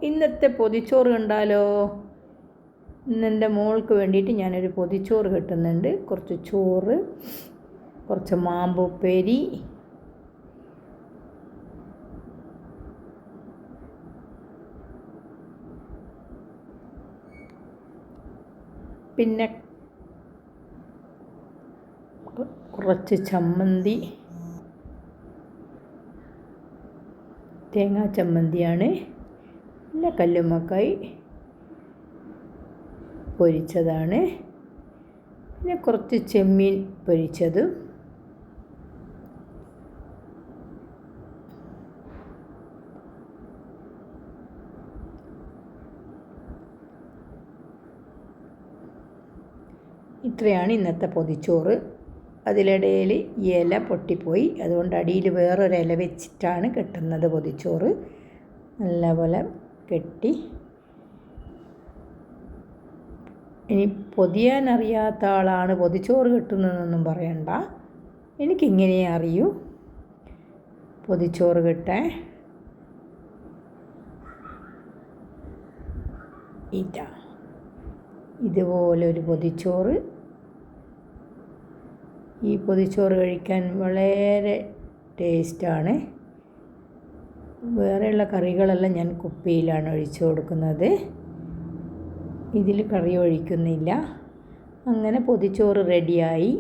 ഇന്നത്തെ പൊതിച്ചോറ് കണ്ടാലോ? ഇന്നെൻ്റെ മോൾക്ക് വേണ്ടിയിട്ട് ഞാനൊരു പൊതിച്ചോറ് കെട്ടുന്നുണ്ട്. കുറച്ച് ചോറ്, കുറച്ച് മാമ്പുപ്പേരി, പിന്നെ കുറച്ച് ചമ്മന്തി, തേങ്ങാ ചമ്മന്തിയാണ്. പിന്നെ കല്ലുമ്മക്കായ് പൊരിച്ചതാണ്. പിന്നെ കുറച്ച് ചെമ്മീൻ പൊരിച്ചത്, ഇത്രയാണ് ഇന്നത്തെ പൊതിച്ചോറ്. അതിലിടയിൽ ഇല പൊട്ടിപ്പോയി, അതുകൊണ്ട് അടിയിൽ വേറൊരു ഇല വെച്ചിട്ടാണ് കെട്ടുന്നത് പൊതിച്ചോറ്. നല്ലപോലെ കെട്ടി. ഇനി പൊതിയാൻ അറിയാത്ത ആളാണ് പൊതിച്ചോറ് കെട്ടുന്നതെന്നൊന്നും പറയണ്ട, എനിക്കിങ്ങനെ അറിയൂ പൊതിച്ചോറ് കെട്ടാൻ. ഇതുപോലൊരു പൊതിച്ചോറ്. ഈ പൊതിച്ചോറ് കഴിക്കാൻ വളരെ ടേസ്റ്റാണ്. വേറെയുള്ള കറികളെല്ലാം ഞാൻ കുപ്പിയിലാണ് ഒഴിച്ചു കൊടുക്കുന്നത്, ഇതിൽ കറി ഒഴിക്കുന്നില്ല. അങ്ങനെ പൊതിച്ചോറ് റെഡിയായി.